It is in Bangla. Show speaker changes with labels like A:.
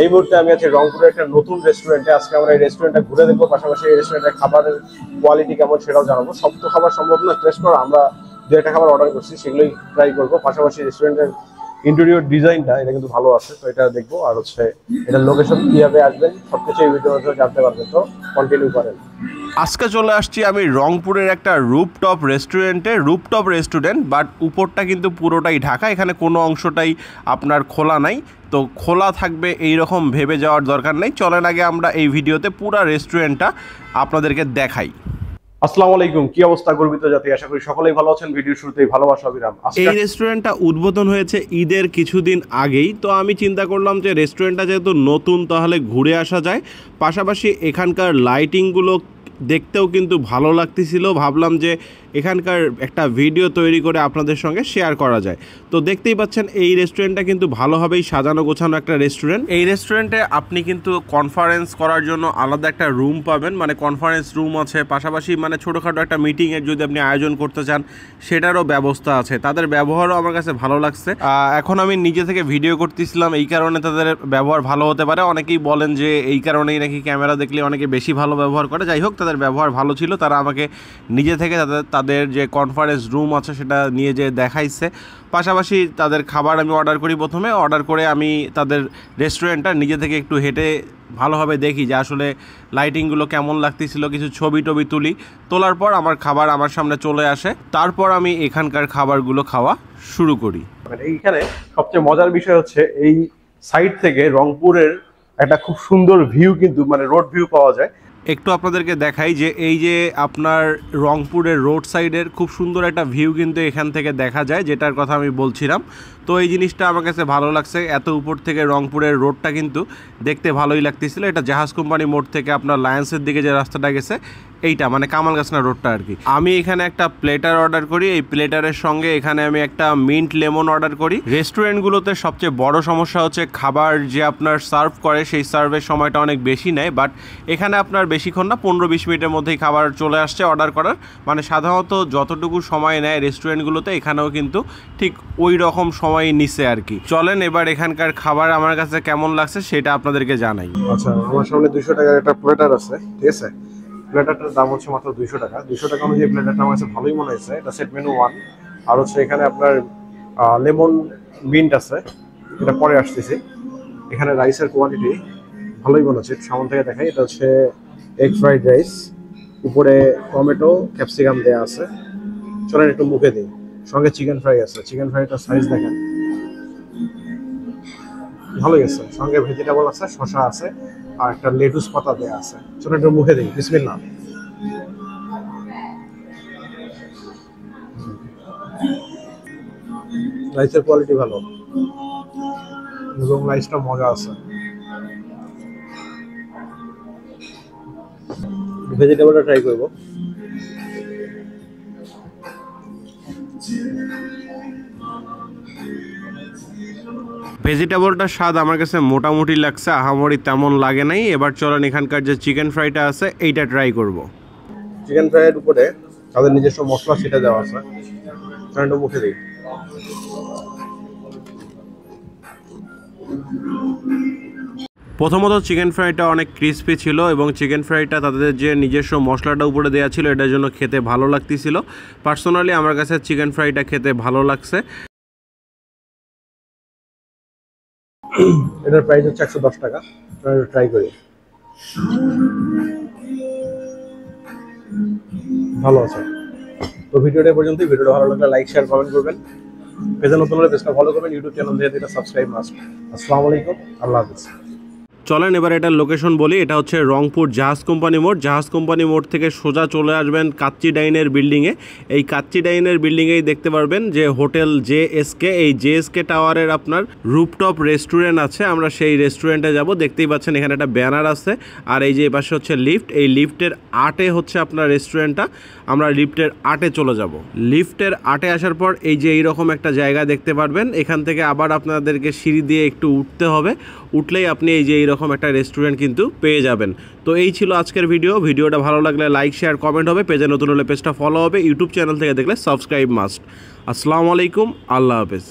A: এই মুহূর্তে আমি আছি রংপুরের একটা নতুন রেস্টুরেন্টে। আজকে আমরা এই রেস্টুরেন্টটা ঘুরে দেখবো, পাশাপাশি এই রেস্টুরেন্টের খাবারের কোয়ালিটি কেমন সেটাও জানাবো। সব তো খাবার সম্ভব না টেস্ট করা, আমরা যে একটা খাবার অর্ডার করছি সেগুলোই ট্রাই করবো। পাশাপাশি রেস্টুরেন্টের ইন্টেরিয়র ডিজাইনটা এটা কিন্তু ভালো আছে, তো এটা দেখবো। আর হচ্ছে এটার লোকেশন কিভাবে আসবেন সবকিছু এই ভিডিওর মধ্যে জানতে পারবেন, তো কন্টিনিউ করেন।
B: আজকে চলে আসছি আমি রংপুরের একটা রুপটপ রেস্টুরেন্ট, বাট উপরটা কিন্তু পুরোটাই ঢাকা, এখানে কোনো অংশটাই আপনার খোলা নাই। তো খোলা থাকবে এই রকম ভেবে যাওয়ার দরকার নেই। চলেন আগে আমরা এই ভিডিওতে পুরো রেস্টুরেন্টটা আপনাদেরকে দেখাই।
A: আসসালামু আলাইকুম, কি অবস্থা গর্বিত জাতি? আশা করি সকলেই ভালো আছেন। ভিডিওর শুরুতেই ভালোবাসা অবিরাম।
B: এই রেস্টুরেন্টটা উদ্বোধন হয়েছে ঈদের কিছুদিন আগেই, তো আমি চিন্তা করলাম যে রেস্টুরেন্টটা যেহেতু নতুন তাহলে ঘুরে আসা যায়। পাশাপাশি এখানকার লাইটিংগুলো দেখতেও কিন্তু ভালো লাগতেছিল, ভাবলাম যে এখানকার একটা ভিডিও তৈরি করে আপনাদের সঙ্গে শেয়ার করা যায়। তো দেখতেই পাচ্ছেন এই রেস্টুরেন্টটা কিন্তু ভালোভাবেই সাজানো গোছানো একটা রেস্টুরেন্ট। এই রেস্টুরেন্টে আপনি কিন্তু কনফারেন্স করার জন্য আলাদা একটা রুম পাবেন, মানে কনফারেন্স রুম আছে। পাশাপাশি মানে ছোটোখাটো একটা মিটিংয়ের যদি আপনি আয়োজন করতে চান সেটারও ব্যবস্থা আছে। তাদের ব্যবহারও আমার কাছে ভালো লাগছে। এখন আমি নিজে থেকে ভিডিও করতেছিলাম, এই কারণে তাদের ব্যবহার ভালো হতে পারে। অনেকেই বলেন যে এই কারণেই নাকি ক্যামেরা দেখলে অনেকে বেশি ভালো ব্যবহার করে। যাই হোক, তাদের ব্যবহার ভালো ছিল। তারা আমাকে নিজে থেকে তাদের যে কনফারেন্স রুম আছে সেটা নিয়ে যে দেখাইছে। পাশাপাশি তাদের খাবার আমি অর্ডার করি। প্রথমে অর্ডার করে আমি তাদের রেস্টুরেন্টটা নিজে থেকে একটু হেঁটে ভালোভাবে দেখি যে আসলে লাইটিংগুলো কেমন লাগতেছিল, কিছু ছবি টবি তোলার পর আমার খাবার আমার সামনে চলে আসে। তারপর আমি এখানকার খাবারগুলো খাওয়া শুরু করি।
A: এইখানে সবচেয়ে মজার বিষয় হচ্ছে এই সাইড থেকে রংপুরের একটা খুব সুন্দর ভিউ, কিন্তু মানে রোড ভিউ পাওয়া যায়।
B: একটু আপনাদেরকে দেখাই যে এই যে আপনার রংপুরের রোড সাইডের খুব সুন্দর একটা ভিউ কিন্তু এখান থেকে দেখা যায়, যেটার কথা আমি বলছিলাম। তো এই জিনিসটা আমার কাছে ভালো লাগছে। এত উপর থেকে রংপুরের রোডটা কিন্তু দেখতে ভালোই লাগতেছিল। এটা জাহাজ কোম্পানি মোড় থেকে আপনার লায়েন্সের দিকে যে রাস্তাটা গেছে এইটা, মানে কামালগাছনা রোডটা আর কি। আমি এখানে একটা প্লেটার অর্ডার করি। এই প্লেটারের সঙ্গে এখানে আমি একটা মিন্ট লেমন অর্ডার করি। রেস্টুরেন্টগুলোতে সবচেয়ে বড় সমস্যা হচ্ছে খাবার যে আপনার সার্ভ করে সেই সার্ভের সময়টা অনেক বেশি নেয়, বাট এখানে আপনার বেশিক্ষণ না, 15-20 মিনিটের মধ্যেই খাবার চলে আসছে অর্ডার করার। মানে সাধারণত যতটুকু সময় নেয় রেস্টুরেন্টগুলোতে এখানেও কিন্তু ঠিক ওই রকম সময় নিছে আর কি। চলেন এবার এখানকার খাবার আমার কাছে কেমন লাগছে সেটা আপনাদেরকে জানাই।
A: আচ্ছা, আমার সামনে 200 টাকার একটা প্লেটার আছে, ঠিক আছে? প্লেটারটার দাম হচ্ছে মাত্র 200 টাকা। 200 টাকা অনুযায়ী প্লেটারটা আমার কাছে ভালোই মনে হয়েছে। এটা সেট মেনু 1। আর হচ্ছে এখানে আপনার লেমন মিন্ট আছে, এটা পরে আসতেছি। এখানে রাইসের কোয়ালিটি ভালোই মনে হচ্ছে। সামন থেকে দেখাই, এটা হচ্ছে এগ ফ্রাইড রাইস, উপরে টমেটো ক্যাপসিকাম দেওয়া আছে। চলেন একটু মুখে দিই। সঙ্গে চিকেন ফ্রাই আছে। চিকেন ফ্রাইটার সাইজ দেখেন, ভালোই আছে। সঙ্গে ভেজিটেবল আছে, শসা আছে, আর একটা লেটুস পাতা দেওয়া আছে। চলো একটু মুখে দিই। বিসমিল্লাহ। রাইসের কোয়ালিটি ভালো এবং রাইসটা মজা আছে। ভেজিটেবলটা ট্রাই করবো।
B: ভেজিটেবলটার স্বাদ আমার কাছে মোটামুটি লাগছে, আহামরি তেমন লাগে নাই। এবার চলেন এখানকার যে চিকেন ফ্রাইটা আছে এইটা ট্রাই করব।
A: চিকেন ফ্রাইয়ের উপরে তাদের নিজস্ব মশলা সেটা দেওয়া আছে। একটু মুখে দিই।
B: প্রথমত চিকেন ফ্রাইটা অনেক ক্রিস্পি ছিল এবং চিকেন ফ্রাইটা তাদের যে নিজস্ব মশলাটা উপরে দেওয়া ছিল এটার জন্য খেতে ভালো লাগতেছিল। পার্সোনালি আমার কাছে চিকেন ফ্রাইটা খেতে ভালো লাগছে।
A: এটার প্রাইস হচ্ছে 110 টাকা। ট্রাই করি। ভালো আছে। তো ভিডিওটা পর্যন্তই। ভিডিওটা ভালো লাগলে লাইক শেয়ার কমেন্ট করবেন। পেজে নতুন হলে পেজটা ফলো করবেন। ইউটিউব চ্যানেল থেকে এটা সাবস্ক্রাইব মাস্ট। আসসালামু আলাইকুম, আল্লাহ হাফেজ।
B: চলেন এবার এটার লোকেশন বলি। এটা হচ্ছে রংপুর জাহাজ কোম্পানি মোড়। জাহাজ কোম্পানি মোড় থেকে সোজা চলে আসবেন কাচ্চি ডাইনের বিল্ডিংয়ে। এই কাচ্চি ডাইনের বিল্ডিংয়েই দেখতে পারবেন যে হোটেল জেএসকে। এই জেএসকে টাওয়ারের আপনার রুপটপ রেস্টুরেন্ট আছে। আমরা সেই রেস্টুরেন্টে যাব। দেখতেই পাচ্ছেন এখানে একটা ব্যানার আছে, আর এই যে পাশে হচ্ছে লিফট। এই লিফটের 8-এ হচ্ছে আপনার রেস্টুরেন্টটা। আমরা লিফটের 8-এ চলে যাব। লিফটের 8-এ আসার পর এই যে এইরকম একটা জায়গা দেখতে পারবেন। এখান থেকে আবার আপনাদেরকে সিঁড়ি দিয়ে একটু উঠতে হবে। উঠলেই আপনি এই যে এইরকম একটা রেস্টুরেন্ট কিন্তু পেয়ে যাবেন। তো এই ছিল আজকের ভিডিওটা ভালো লাগলে লাইক শেয়ার কমেন্ট হবে। পেজে নতুন হলে পেজটা ফলো হবে। ইউটিউব চ্যানেল থেকে দেখলে সাবস্ক্রাইব মাস্ট। আসসালামু আলাইকুম, আল্লাহ হাফেজ।